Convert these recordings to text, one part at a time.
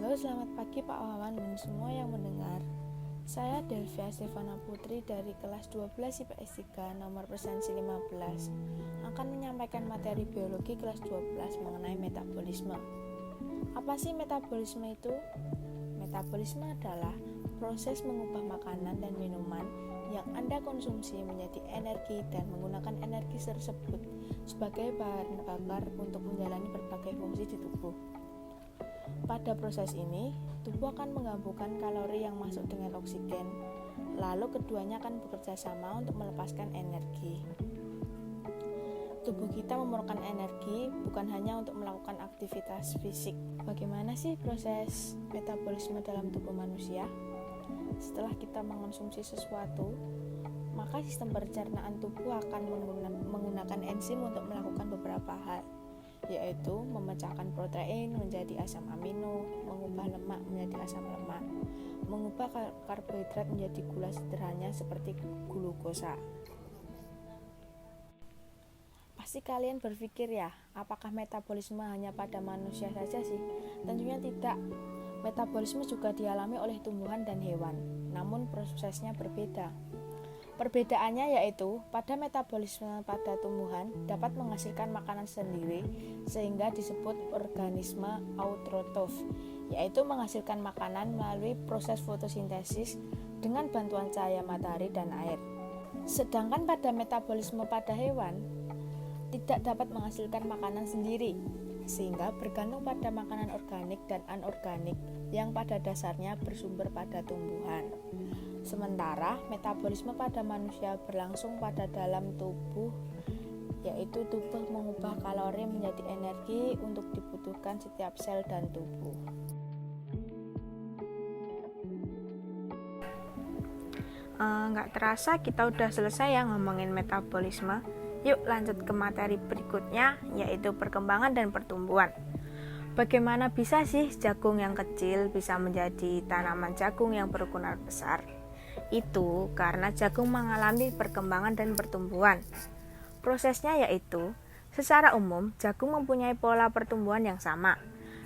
Halo, selamat pagi Pak Wawan dan semua yang mendengar. Saya Delvia Stefana Putri dari kelas 12 IPS 3 nomor presensi 15 akan menyampaikan materi biologi kelas 12 mengenai metabolisme. Apa sih metabolisme itu? Metabolisme adalah proses mengubah makanan dan minuman yang Anda konsumsi menjadi energi dan menggunakan energi tersebut sebagai bahan bakar untuk menjalani berbagai fungsi di tubuh. Pada proses ini, tubuh akan menggabungkan kalori yang masuk dengan oksigen, lalu keduanya akan bekerja sama untuk melepaskan energi. Tubuh kita memerlukan energi bukan hanya untuk melakukan aktivitas fisik. Bagaimana sih proses metabolisme dalam tubuh manusia? Setelah kita mengonsumsi sesuatu, maka sistem pencernaan tubuh akan menggunakan enzim untuk melakukan beberapa hal, yaitu memecahkan protein menjadi asam amino, mengubah lemak menjadi asam lemak, mengubah karbohidrat menjadi gula sederhana seperti glukosa. Pasti kalian berpikir ya, apakah metabolisme hanya pada manusia saja sih? Tentunya tidak. Metabolisme juga dialami oleh tumbuhan dan hewan, namun prosesnya berbeda. Perbedaannya yaitu pada metabolisme pada tumbuhan dapat menghasilkan makanan sendiri sehingga disebut organisme autotrof, yaitu menghasilkan makanan melalui proses fotosintesis dengan bantuan cahaya matahari dan air. Sedangkan pada metabolisme pada hewan tidak dapat menghasilkan makanan sendiri, sehingga bergantung pada makanan organik dan anorganik yang pada dasarnya bersumber pada tumbuhan. Sementara metabolisme pada manusia berlangsung pada dalam tubuh, yaitu tubuh mengubah kalori menjadi energi untuk dibutuhkan setiap sel dan tubuh. Nggak terasa kita udah selesai ya ngomongin metabolisme. Yuk lanjut ke materi berikutnya, yaitu perkembangan dan pertumbuhan. Bagaimana bisa sih jagung yang kecil bisa menjadi tanaman jagung yang berukuran besar? Itu karena jagung mengalami perkembangan dan pertumbuhan. Prosesnya yaitu, secara umum jagung mempunyai pola pertumbuhan yang sama.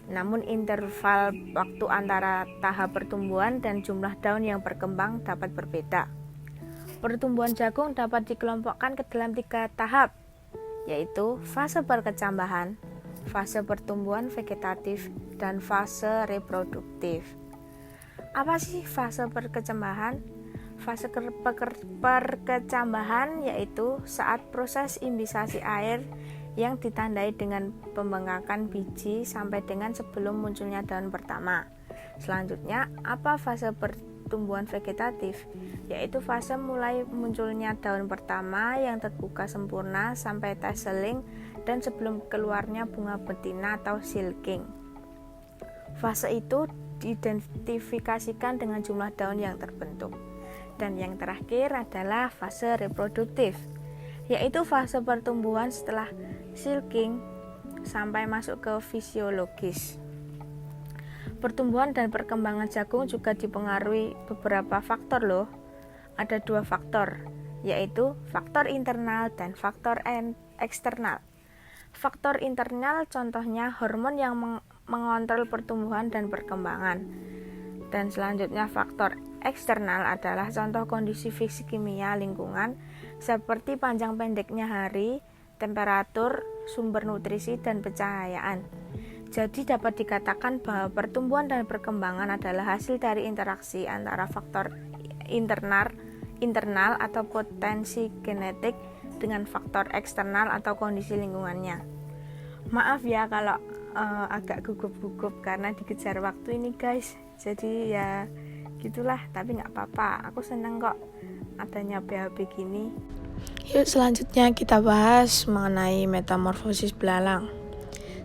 Namun interval waktu antara tahap pertumbuhan dan jumlah daun yang berkembang dapat berbeda. Pertumbuhan jagung dapat dikelompokkan ke dalam 3 tahap, yaitu fase perkecambahan, fase pertumbuhan vegetatif, dan fase reproduktif. Apa sih fase perkecambahan? Fase perkecambahan yaitu saat proses imbisasi air yang ditandai dengan pembengkakan biji sampai dengan sebelum munculnya daun pertama. Selanjutnya, apa fase pertumbuhan vegetatif? Yaitu fase mulai munculnya daun pertama yang terbuka sempurna sampai tasseling dan sebelum keluarnya bunga betina atau silking. Fase itu diidentifikasikan dengan jumlah daun yang terbentuk. Dan yang terakhir adalah fase reproduktif, yaitu fase pertumbuhan setelah silking sampai masuk ke fisiologis. Pertumbuhan dan perkembangan jagung juga dipengaruhi beberapa faktor loh. Ada 2 faktor, yaitu faktor internal dan faktor eksternal. Faktor internal contohnya hormon yang mengontrol pertumbuhan dan perkembangan. Dan selanjutnya faktor eksternal adalah contoh kondisi fisik kimia lingkungan seperti panjang pendeknya hari, temperatur, sumber nutrisi, dan pencahayaan. Jadi dapat dikatakan bahwa pertumbuhan dan perkembangan adalah hasil dari interaksi antara faktor internal atau potensi genetik dengan faktor eksternal atau kondisi lingkungannya. Maaf ya kalau agak gugup-gugup karena dikejar waktu ini guys. Jadi ya gitulah, tapi nggak apa-apa, aku seneng kok adanya BHB gini. Yuk selanjutnya kita bahas mengenai metamorfosis belalang.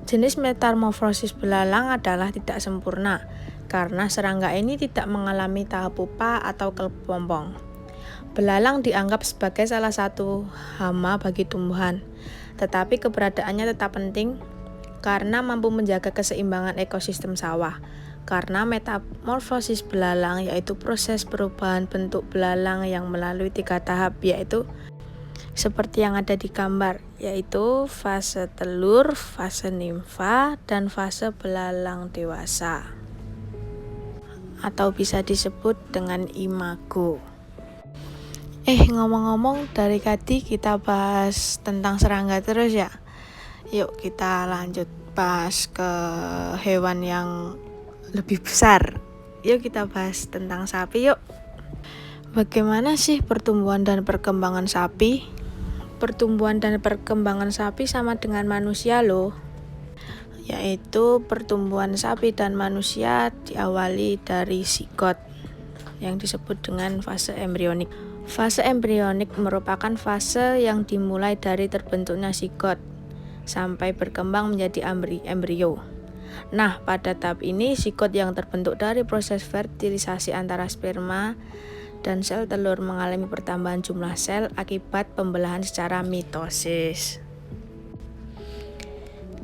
Jenis metamorfosis belalang adalah tidak sempurna karena serangga ini tidak mengalami tahap pupa atau kepompong. Belalang dianggap sebagai salah satu hama bagi tumbuhan, tetapi keberadaannya tetap penting karena mampu menjaga keseimbangan ekosistem sawah. Karena metamorfosis belalang yaitu proses perubahan bentuk belalang yang melalui 3 tahap, yaitu seperti yang ada di gambar, yaitu fase telur, fase nimfa, dan fase belalang dewasa. atau bisa disebut dengan imago. Ngomong-ngomong, dari tadi kita bahas tentang serangga terus ya. Yuk kita lanjut bahas ke hewan yang lebih besar. Yuk kita bahas tentang sapi yuk. Bagaimana sih pertumbuhan dan perkembangan sapi? Pertumbuhan dan perkembangan sapi sama dengan manusia loh. Yaitu pertumbuhan sapi dan manusia diawali dari sigot yang disebut dengan fase embrionik. Fase embrionik merupakan fase yang dimulai dari terbentuknya sigot sampai berkembang menjadi embrio. Nah, pada tahap ini sigot yang terbentuk dari proses fertilisasi antara sperma dan sel telur mengalami pertambahan jumlah sel akibat pembelahan secara mitosis.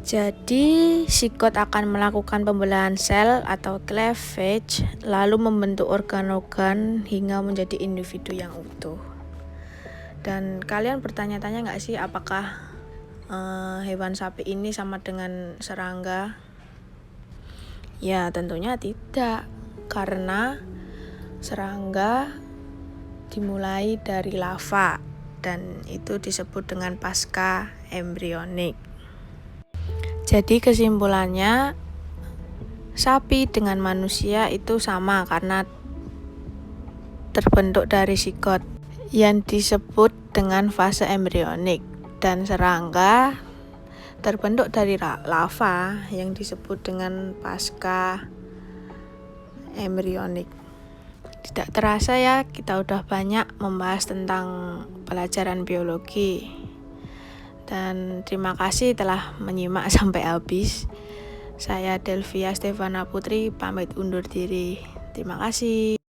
Jadi, sigot akan melakukan pembelahan sel atau cleavage, lalu membentuk organ-organ hingga menjadi individu yang utuh. Dan kalian bertanya-tanya nggak sih apakah hewan sapi ini sama dengan serangga? Ya, tentunya tidak, karena serangga dimulai dari lava dan itu disebut dengan pasca embrionik. Jadi kesimpulannya, sapi dengan manusia itu sama karena terbentuk dari sigot yang disebut dengan fase embrionik, dan serangga terbentuk dari lava yang disebut dengan pasca embrionik. Tidak terasa ya, kita udah banyak membahas tentang pelajaran biologi. Dan terima kasih telah menyimak sampai habis. Saya Delvia Stefana Putri pamit undur diri. Terima kasih.